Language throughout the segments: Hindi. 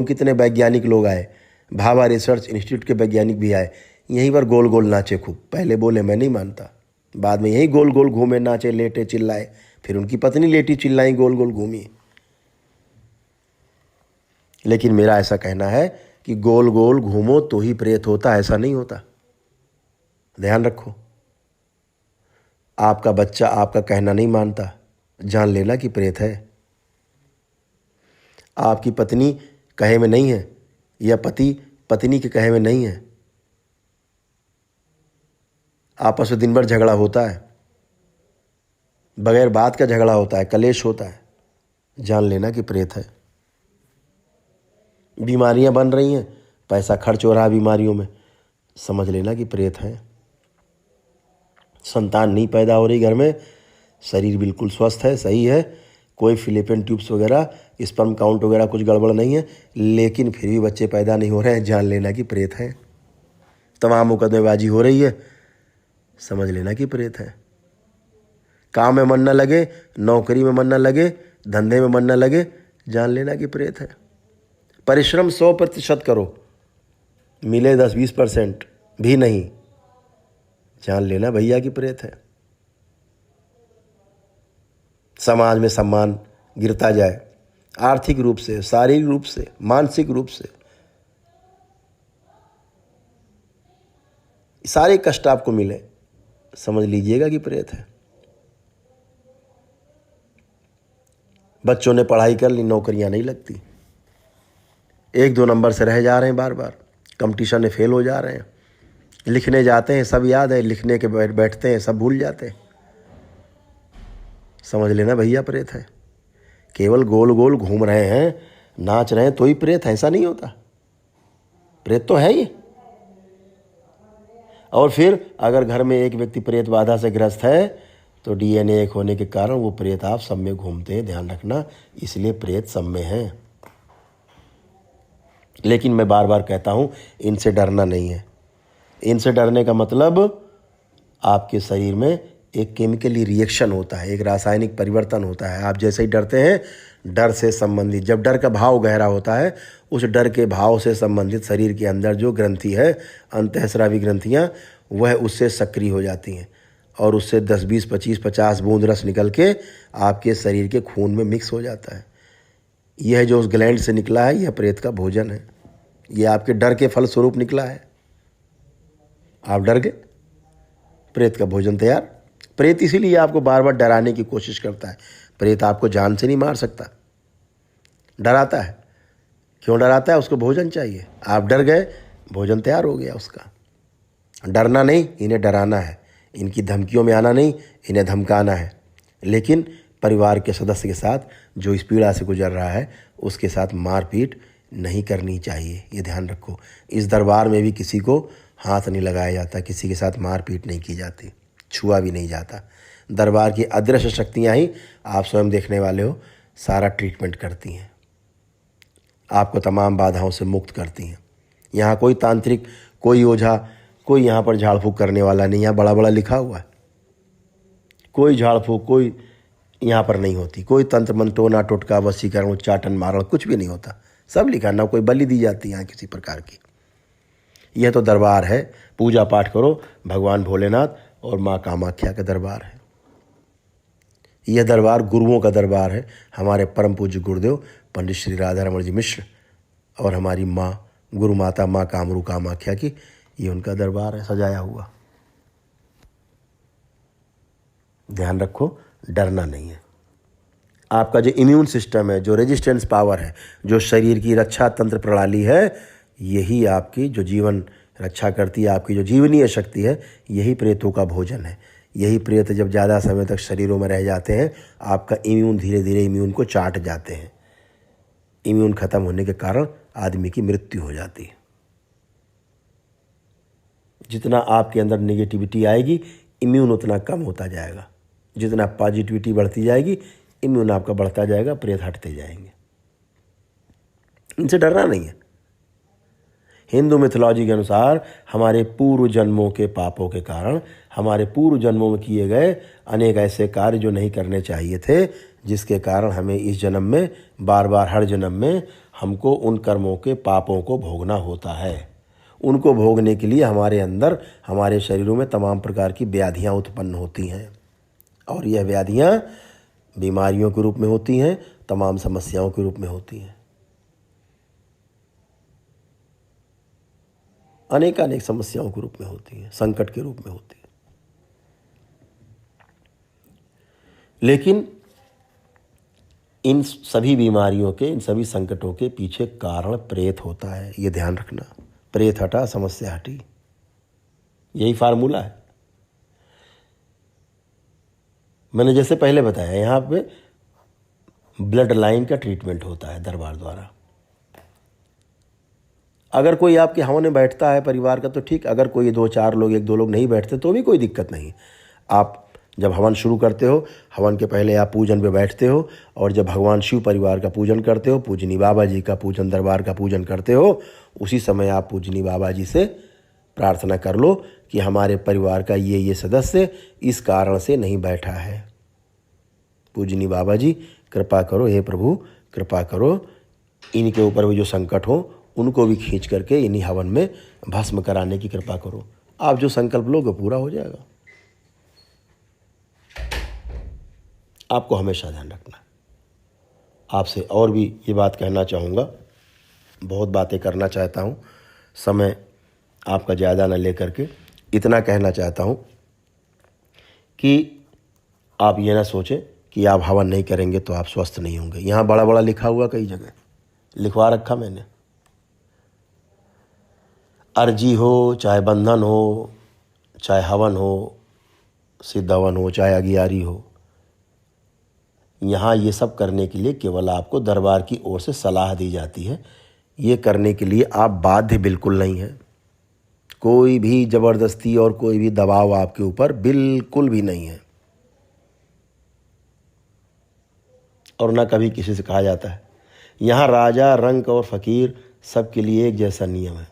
कितने वैज्ञानिक लोग आए, भाभा रिसर्च इंस्टीट्यूट के वैज्ञानिक भी आए, यहीं पर गोल गोल नाचे खूब। पहले बोले मैं नहीं मानता, बाद में यहीं गोल गोल घूमे, नाचे, लेटे, चिल्लाए। फिर उनकी पत्नी लेटी, चिल्लाई, गोल गोल घूमी। लेकिन मेरा ऐसा कहना है कि गोल गोल घूमो तो ही प्रेत होता, ऐसा नहीं होता। ध्यान रखो। आपका बच्चा आपका कहना नहीं मानता, जान लेना कि प्रेत है। आपकी पत्नी कहे में नहीं है, या पति पत्नी के कहे में नहीं है, आपस में दिन भर झगड़ा होता है, बगैर बात का झगड़ा होता है, कलेश होता है, जान लेना कि प्रेत है। बीमारियां बन रही हैं, पैसा खर्च हो रहा है बीमारियों में, समझ लेना कि प्रेत है। संतान नहीं पैदा हो रही घर में, शरीर बिल्कुल स्वस्थ है, सही है, कोई फिलिपियन ट्यूब्स वगैरह, स्पर्म काउंट वगैरह कुछ गड़बड़ नहीं है, लेकिन फिर भी बच्चे पैदा नहीं हो रहे हैं, जान लेना कि प्रेत है। तमाम मुकदमेबाजी हो रही है, समझ लेना कि प्रेत है। काम में मन न लगे, नौकरी में मन न लगे, धंधे में मन न लगे, जान लेना कि प्रेत है। परिश्रम 100% करो, मिले 10-20% भी नहीं, जान लेना भैया कि प्रेत है। समाज में सम्मान गिरता जाए, आर्थिक रूप से, शारीरिक रूप से, मानसिक रूप से, सारे कष्ट आपको मिले, समझ लीजिएगा कि प्रेत है। बच्चों ने पढ़ाई कर ली, नौकरियां नहीं लगती, 1-2 नंबर से रह जा रहे हैं, बार बार कंपटीशन में फेल हो जा रहे हैं। लिखने जाते हैं, सब याद है, लिखने के बैठते हैं, सब भूल जाते हैं, समझ लेना भैया प्रेत है। केवल गोल गोल घूम रहे हैं, नाच रहे हैं तो ही प्रेत है, ऐसा नहीं होता। प्रेत तो है ही। और फिर अगर घर में एक व्यक्ति प्रेत बाधा से ग्रस्त है तो DNA एक होने के कारण वो प्रेत आप सब में घूमते हैं, ध्यान रखना, इसलिए प्रेत सब में है। लेकिन मैं बार बार कहता हूं, इनसे डरना नहीं है। इनसे डरने का मतलब आपके शरीर में एक केमिकली रिएक्शन होता है, एक रासायनिक परिवर्तन होता है। आप जैसे ही डरते हैं, डर से संबंधित, जब डर का भाव गहरा होता है, उस डर के भाव से संबंधित शरीर के अंदर जो ग्रंथि है, अंतःस्रावी ग्रंथियां, वह उससे सक्रिय हो जाती हैं और उससे 10, 20, 25, 50 बूंद रस निकल के आपके शरीर के खून में मिक्स हो जाता है। यह जो उस ग्लैंड से निकला है, यह प्रेत का भोजन है। यह आपके डर के फलस्वरूप निकला है। आप डर गए, प्रेत का भोजन तैयार। प्रेत इसीलिए आपको बार बार डराने की कोशिश करता है। प्रेत आपको जान से नहीं मार सकता, डराता है। क्यों डराता है? उसको भोजन चाहिए। आप डर गए, भोजन तैयार हो गया उसका। डरना नहीं, इन्हें डराना है। इनकी धमकियों में आना नहीं, इन्हें धमकाना है। लेकिन परिवार के सदस्य के साथ जो इस पीड़ा से गुजर रहा है, उसके साथ मारपीट नहीं करनी चाहिए, ये ध्यान रखो। इस दरबार में भी किसी को हाथ नहीं लगाया जाता, किसी के साथ मारपीट नहीं की जाती, छुआ भी नहीं जाता। दरबार की अदृश्य शक्तियाँ ही, आप स्वयं देखने वाले हो, सारा ट्रीटमेंट करती हैं, आपको तमाम बाधाओं से मुक्त करती हैं। यहाँ कोई तांत्रिक, कोई ओझा, कोई यहाँ पर झाड़ फूँक करने वाला नहीं। यहाँ बड़ा बड़ा लिखा हुआ है, कोई झाड़ फूँक कोई यहाँ पर नहीं होती। कोई तंत्र मंत्र, टोना टोटका, वशीकरण, उच्चाटन, मारण कुछ भी नहीं होता। सब लिखा, ना कोई बलि दी जाती है यहाँ किसी प्रकार की। यह तो दरबार है, पूजा पाठ करो, भगवान भोलेनाथ और माँ कामाख्या का दरबार है। यह दरबार गुरुओं का दरबार है। हमारे परम पूज्य गुरुदेव पंडित श्री राधा रमण जी मिश्र और हमारी माँ गुरु माता माँ कामरू कामाख्या की, ये उनका दरबार है सजाया हुआ। ध्यान रखो, डरना नहीं है। आपका जो इम्यून सिस्टम है, जो रेजिस्टेंस पावर है, जो शरीर की रक्षा तंत्र प्रणाली है, यही आपकी जो जीवन रक्षा करती है, आपकी जो जीवनीय शक्ति है, यही प्रेतों का भोजन है। यही प्रेत जब ज़्यादा समय तक शरीरों में रह जाते हैं, आपका इम्यून धीरे धीरे इम्यून को चाट जाते हैं। इम्यून खत्म होने के कारण आदमी की मृत्यु हो जाती है। जितना आपके अंदर नेगेटिविटी आएगी, इम्यून उतना कम होता जाएगा। जितना पॉजिटिविटी बढ़ती जाएगी, इम्यून आपका बढ़ता जाएगा, प्रेत हटते जाएंगे। इनसे डरना नहीं है। हिंदू मिथोलॉजी के अनुसार हमारे पूर्व जन्मों के पापों के कारण, हमारे पूर्व जन्मों में किए गए अनेक ऐसे कार्य जो नहीं करने चाहिए थे, जिसके कारण हमें इस जन्म में बार बार हर जन्म में हमको उन कर्मों के पापों को भोगना होता है। उनको भोगने के लिए हमारे अंदर हमारे शरीरों में तमाम प्रकार की व्याधियाँ उत्पन्न होती हैं और यह व्याधियाँ बीमारियों के रूप में होती हैं, तमाम समस्याओं के रूप में होती हैं। अनेक समस्याओं के रूप में होती हैं, संकट के रूप में होती हैं। लेकिन इन सभी बीमारियों के, इन सभी संकटों के पीछे कारण प्रेत होता है। ये ध्यान रखना, प्रेत हटा समस्या हटी, यही फार्मूला है। मैंने जैसे पहले बताया, यहाँ पे ब्लड लाइन का ट्रीटमेंट होता है दरबार द्वारा। अगर कोई आपके हवन में बैठता है परिवार का तो ठीक, अगर कोई 2-4 लोग, 1-2 लोग नहीं बैठते तो भी कोई दिक्कत नहीं। आप जब हवन शुरू करते हो, हवन के पहले आप पूजन पे बैठते हो और जब भगवान शिव परिवार का पूजन करते हो, पूजनी बाबा जी का पूजन, दरबार का पूजन करते हो, उसी समय आप पूजनी बाबा जी से प्रार्थना कर लो कि हमारे परिवार का ये सदस्य इस कारण से नहीं बैठा है। पूजनी बाबा जी कृपा करो, हे प्रभु कृपा करो, इनके ऊपर भी जो संकट हो उनको भी खींच करके इन्हीं हवन में भस्म कराने की कृपा करो। आप जो संकल्प लोगे पूरा हो जाएगा। आपको हमेशा ध्यान रखना। आपसे और भी ये बात कहना चाहूँगा, बहुत बातें करना चाहता हूँ, समय आपका ज़्यादा न लेकर के इतना कहना चाहता हूँ कि आप ये ना सोचें कि आप हवन नहीं करेंगे तो आप स्वस्थ नहीं होंगे। यहाँ बड़ा बड़ा लिखा हुआ, कई जगह लिखवा रखा मैंने। अर्जी हो, चाहे बंधन हो, चाहे हवन हो, सिद्ध हवन हो, चाहे अगियारी हो, यहाँ ये सब करने के लिए केवल आपको दरबार की ओर से सलाह दी जाती है। ये करने के लिए आप बाध्य बिल्कुल नहीं हैं। कोई भी ज़बरदस्ती और कोई भी दबाव आपके ऊपर बिल्कुल भी नहीं है और ना कभी किसी से कहा जाता है। यहाँ राजा, रंक और फ़कीर सबके लिए एक जैसा नियम है।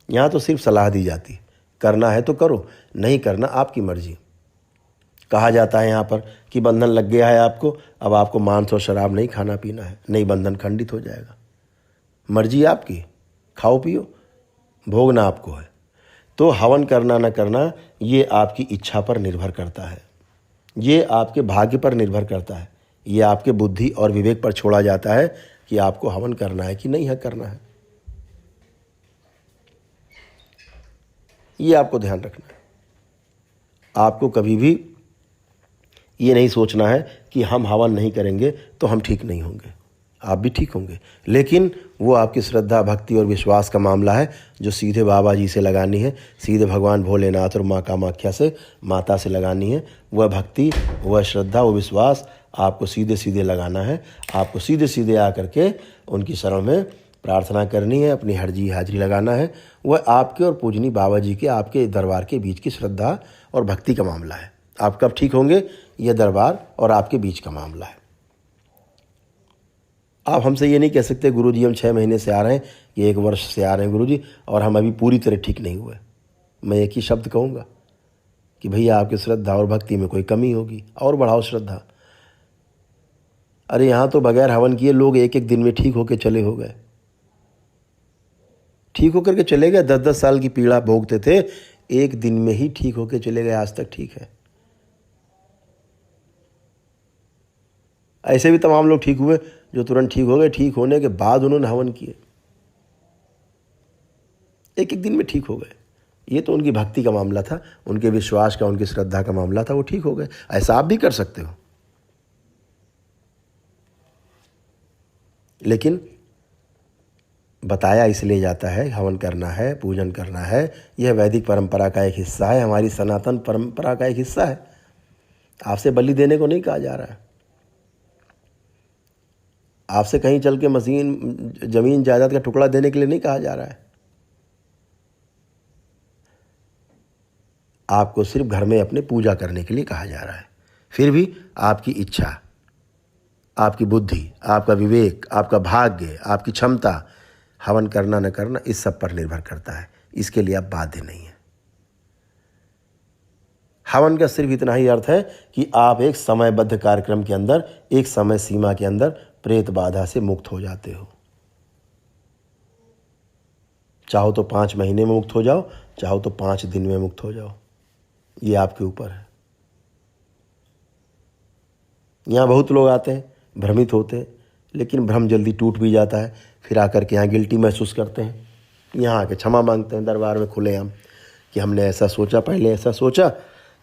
यहाँ तो सिर्फ सलाह दी जाती है, करना है तो करो, नहीं करना आपकी मर्जी। कहा जाता है यहाँ पर कि बंधन लग गया है आपको, अब आपको मांस और शराब नहीं खाना पीना है, नहीं, बंधन खंडित हो जाएगा। मर्जी आपकी, खाओ पियो, भोगना आपको है। तो हवन करना न करना ये आपकी इच्छा पर निर्भर करता है, ये आपके भाग्य पर निर्भर करता है, ये आपके बुद्धि और विवेक पर छोड़ा जाता है कि आपको हवन करना है कि नहीं है करना है। ये आपको ध्यान रखना है। आपको कभी भी ये नहीं सोचना है कि हम हवन नहीं करेंगे तो हम ठीक नहीं होंगे। आप भी ठीक होंगे, लेकिन वो आपकी श्रद्धा, भक्ति और विश्वास का मामला है जो सीधे बाबा जी से लगानी है, सीधे भगवान भोलेनाथ और माँ कामाख्या से, माता से लगानी है। वह भक्ति, वह श्रद्धा, वो विश्वास आपको सीधे सीधे लगाना है। आपको सीधे सीधे आकर के उनकी शरण में प्रार्थना करनी है, अपनी हाजिरी लगाना है। वह आपके और पूजनी बाबा जी के, आपके दरबार के बीच की श्रद्धा और भक्ति का मामला है। आप कब ठीक होंगे, यह दरबार और आपके बीच का मामला है। आप हमसे ये नहीं कह सकते गुरुजी हम 6 महीने से आ रहे हैं, ये 1 वर्ष से आ रहे हैं गुरुजी और हम अभी पूरी तरह ठीक नहीं हुए। मैं एक ही शब्द कहूँगा कि भैया आपकी श्रद्धा और भक्ति में कोई कमी होगी, और बढ़ाओ श्रद्धा। अरे यहाँ तो बगैर हवन किए लोग 1-1 दिन में ठीक होकर चले हो गए, ठीक होकर के चले गए। 10-10 साल की पीड़ा भोगते थे, 1 दिन में ही ठीक होकर चले गए, आज तक ठीक है। ऐसे भी तमाम लोग ठीक हुए जो तुरंत ठीक हो गए, ठीक होने के बाद उन्होंने हवन किए, 1-1 दिन में ठीक हो गए। ये तो उनकी भक्ति का मामला था, उनके विश्वास का, उनकी श्रद्धा का मामला था, वो ठीक हो गए। ऐसा आप भी कर सकते हो। लेकिन बताया इसलिए जाता है हवन करना है, पूजन करना है, यह वैदिक परंपरा का एक हिस्सा है, हमारी सनातन परंपरा का एक हिस्सा है। आपसे बलि देने को नहीं कहा जा रहा है, आपसे कहीं चल के मशीन, जमीन जायदाद का टुकड़ा देने के लिए नहीं कहा जा रहा है। आपको सिर्फ घर में अपने पूजा करने के लिए कहा जा रहा है। फिर भी आपकी इच्छा, आपकी बुद्धि, आपका विवेक, आपका भाग्य, आपकी क्षमता, हवन करना न करना, इस सब पर निर्भर करता है। इसके लिए आप बाध्य नहीं है। हवन का सिर्फ इतना ही अर्थ है कि आप एक समयबद्ध कार्यक्रम के अंदर, एक समय सीमा के अंदर प्रेत बाधा से मुक्त हो जाते हो। चाहो तो 5 महीने में मुक्त हो जाओ, चाहो तो 5 दिन में मुक्त हो जाओ, ये आपके ऊपर है। यहाँ बहुत लोग आते हैं, भ्रमित होते हैं, लेकिन भ्रम जल्दी टूट भी जाता है। फिर आकर के यहाँ गिल्टी महसूस करते हैं, यहाँ आके क्षमा मांगते हैं दरबार में खुलेआम कि हमने ऐसा सोचा, पहले ऐसा सोचा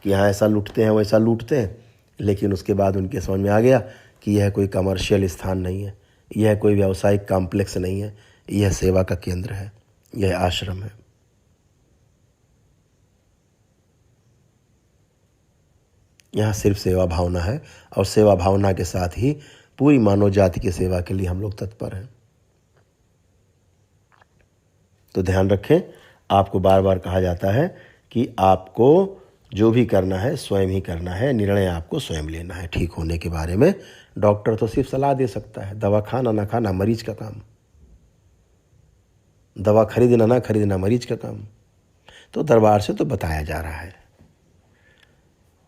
कि यहाँ ऐसा लूटते हैं, वैसा लूटते हैं, लेकिन उसके बाद उनके समझ में आ गया कि यह कोई कमर्शियल स्थान नहीं है, यह कोई व्यावसायिक कॉम्प्लेक्स नहीं है, यह सेवा का केंद्र है, यह आश्रम है। यहाँ सिर्फ सेवा भावना है और सेवा भावना के साथ ही पूरी मानव जाति की सेवा के लिए हम लोग तत्पर हैं। तो ध्यान रखें, आपको बार बार कहा जाता है कि आपको जो भी करना है स्वयं ही करना है, निर्णय आपको स्वयं लेना है। ठीक होने के बारे में डॉक्टर तो सिर्फ सलाह दे सकता है, दवा खाना ना खाना मरीज का काम, दवा खरीदना ना खरीदना मरीज का काम। तो दरबार से तो बताया जा रहा है,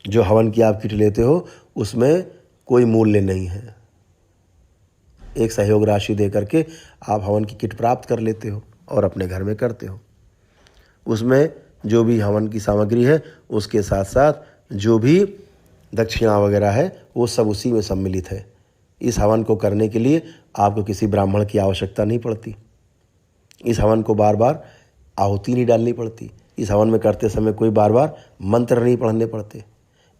जो हवन की आप किट लेते हो उसमें कोई मूल्य नहीं है। एक सहयोग राशि दे करके आप हवन की किट प्राप्त कर लेते हो और अपने घर में करते हो। उसमें जो भी हवन की सामग्री है उसके साथ साथ जो भी दक्षिणा वगैरह है वो सब उसी में सम्मिलित है। इस हवन को करने के लिए आपको किसी ब्राह्मण की आवश्यकता नहीं पड़ती। इस हवन को बार बार आहुति नहीं डालनी पड़ती। इस हवन में करते समय कोई बार बार मंत्र नहीं पढ़ने पड़ते।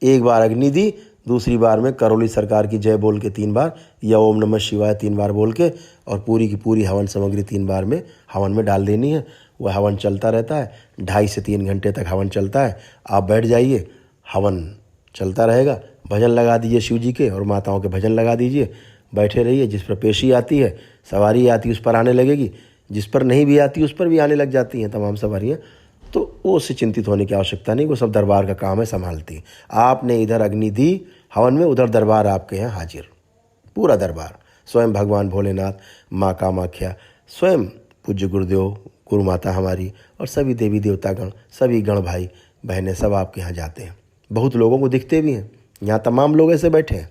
एक बार अग्नि दी, दूसरी बार में करौली सरकार की जय बोल के 3 बार या ओम नमः शिवाय 3 बार बोल के और पूरी की पूरी हवन सामग्री 3 बार में हवन में डाल देनी है। वह हवन चलता रहता है, 2.5 से 3 घंटे तक हवन चलता है। आप बैठ जाइए, हवन चलता रहेगा। भजन लगा दीजिए शिव जी के और माताओं के भजन लगा दीजिए, बैठे रहिए। जिस पर पेशी आती है, सवारी आती है, उस पर आने लगेगी। जिस पर नहीं भी आती उस पर भी आने लग जाती हैं तमाम सवारियाँ। तो वो उससे चिंतित होने की आवश्यकता नहीं, वो सब दरबार का काम है, संभालती। आपने इधर अग्नि दी हवन में, उधर दरबार आपके यहाँ हाजिर, पूरा दरबार। स्वयं भगवान भोलेनाथ, माँ कामाख्या, स्वयं पूज्य गुरुदेव, गुरु माता हमारी और सभी देवी देवतागण, सभी गण भाई बहनें सब आपके यहाँ जाते हैं। बहुत लोगों को दिखते भी हैं। यहाँ तमाम लोग ऐसे बैठे हैं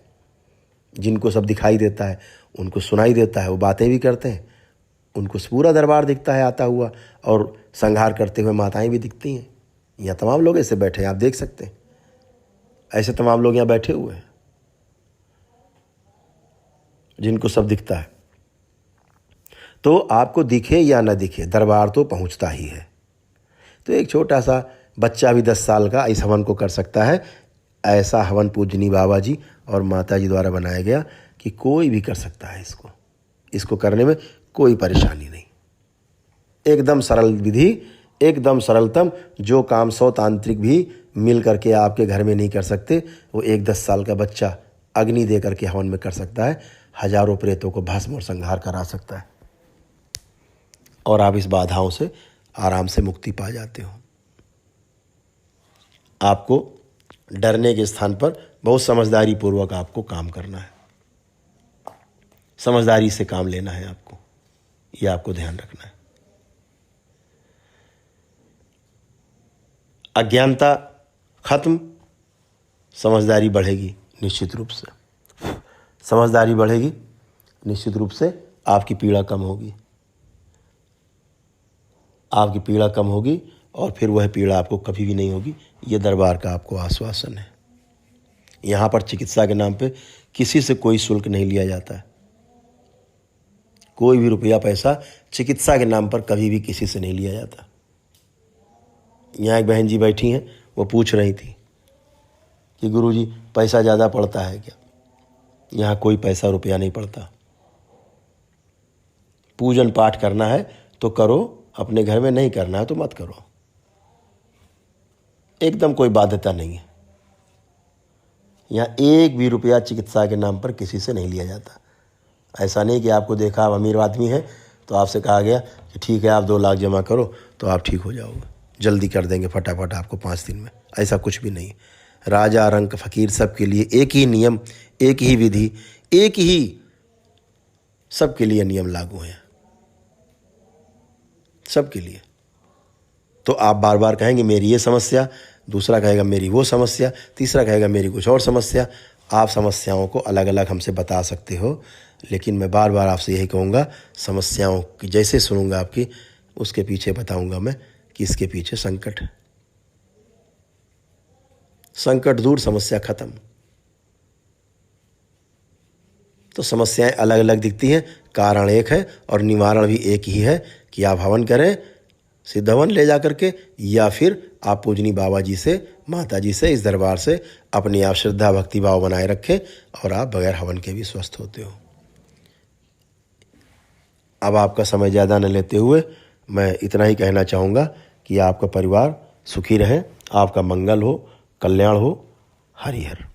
जिनको सब दिखाई देता है, उनको सुनाई देता है, वो बातें भी करते हैं। उनको पूरा दरबार दिखता है आता हुआ, और संहार करते हुए माताएं भी दिखती हैं। यहाँ तमाम लोग ऐसे बैठे हैं, आप देख सकते हैं। ऐसे तमाम लोग यहाँ बैठे हुए हैं जिनको सब दिखता है। तो आपको दिखे या ना दिखे, दरबार तो पहुँचता ही है। तो एक छोटा सा बच्चा भी 10 साल का इस हवन को कर सकता है। ऐसा हवन पूजनी बाबा जी और माता जी द्वारा बनाया गया कि कोई भी कर सकता है। इसको करने में कोई परेशानी नहीं। एकदम सरल विधि, एकदम सरलतम। जो काम 100 तांत्रिक भी मिल करके आपके घर में नहीं कर सकते, वो एक 10 साल का बच्चा अग्नि दे करके हवन में कर सकता है। हजारों प्रेतों को भस्म और संहार करा सकता है और आप इस बाधाओं से आराम से मुक्ति पा जाते हो। आपको डरने के स्थान पर बहुत समझदारी पूर्वक आपको काम करना है, समझदारी से काम लेना है आपको, ये आपको ध्यान रखना है। अज्ञानता खत्म, समझदारी बढ़ेगी निश्चित रूप से। समझदारी बढ़ेगी निश्चित रूप से, आपकी पीड़ा कम होगी, आपकी पीड़ा कम होगी और फिर वह पीड़ा आपको कभी भी नहीं होगी। ये दरबार का आपको आश्वासन है। यहाँ पर चिकित्सा के नाम पे किसी से कोई शुल्क नहीं लिया जाता है। कोई भी रुपया पैसा चिकित्सा के नाम पर कभी भी किसी से नहीं लिया जाता। यहाँ एक बहन जी बैठी हैं, वो पूछ रही थी कि गुरुजी पैसा ज़्यादा पड़ता है क्या? यहाँ कोई पैसा रुपया नहीं पड़ता। पूजन पाठ करना है तो करो, अपने घर में नहीं करना है तो मत करो। एकदम कोई बाध्यता नहीं है। यहाँ एक भी रुपया चिकित्सा के नाम पर किसी से नहीं लिया जाता। ऐसा नहीं कि आपको देखा आप अमीर आदमी हैं तो आपसे कहा गया कि ठीक है आप 2 लाख जमा करो तो आप ठीक हो जाओगे, जल्दी कर देंगे फटाफट आपको 5 दिन में। ऐसा कुछ भी नहीं। राजा रंक फकीर सबके लिए एक ही नियम, एक ही विधि, एक ही सबके लिए नियम लागू हैं, सबके लिए। तो आप बार बार कहेंगे मेरी ये समस्या, दूसरा कहेगा मेरी वो समस्या, तीसरा कहेगा मेरी कुछ और समस्या। आप समस्याओं को अलग अलग हमसे बता सकते हो, लेकिन मैं बार बार आपसे यही कहूँगा, समस्याओं की जैसे सुनूंगा आपकी, उसके पीछे बताऊंगा मैं कि इसके पीछे संकट है। संकट दूर, समस्या खत्म। तो समस्याएं अलग अलग दिखती हैं, कारण एक है और निवारण भी एक ही है कि आप हवन करें सिद्ध हवन ले जा करके, या फिर आप पूजनी बाबा जी से, माता जी से, इस दरबार से अपनी आप श्रद्धा भक्ति भाव बनाए रखें और आप बगैर हवन के भी स्वस्थ होते हो। अब आपका समय ज़्यादा न लेते हुए मैं इतना ही कहना चाहूँगा कि आपका परिवार सुखी रहे, आपका मंगल हो, कल्याण हो। हरि हर।